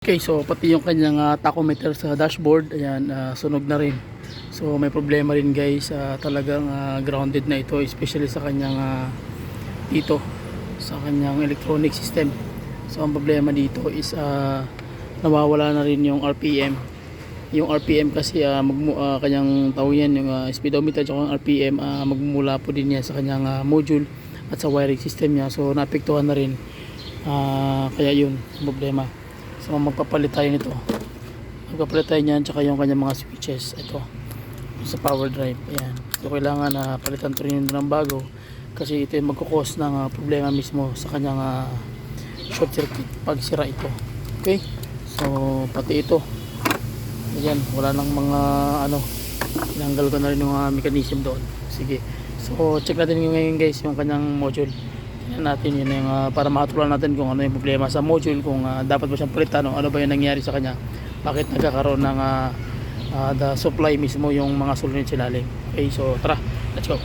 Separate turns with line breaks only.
Okay, so pati yung kanyang tachometer sa dashboard, ayan, sunog na rin. So may problema rin guys, talagang grounded na ito, especially sa kanyang dito sa kanyang electronic system. So ang problema dito is nawawala na rin yung RPM. Yung RPM kasi kanyang tawag yan, yung speedometer at yung RPM, magmumula po din yan sa kanyang module at sa wiring system niya. So naapektuhan na rin, kaya yun problema. So magpapalit tayo nito, magpapalit tayo niyan, tsaka yung kanyang mga switches ito sa power drive. Ayan, so kailangan palitan to rin ng bago kasi ito yung magkukos ng problema mismo sa kanyang short circuit pag sira ito. Okay, so pati ito, ayan, wala nang mga tinanggal ko na rin yung mechanism doon. Sige, so check natin yung ngayon guys yung kanyang module. Tingnan natin yun yung para makatulan natin kung ano yung problema sa module, kung dapat ba siyang palitan o ano ba yung nangyari sa kanya, bakit nagkakaroon ng the supply mismo yung mga solenoid sa ilalim. Okay, so tara, let's go.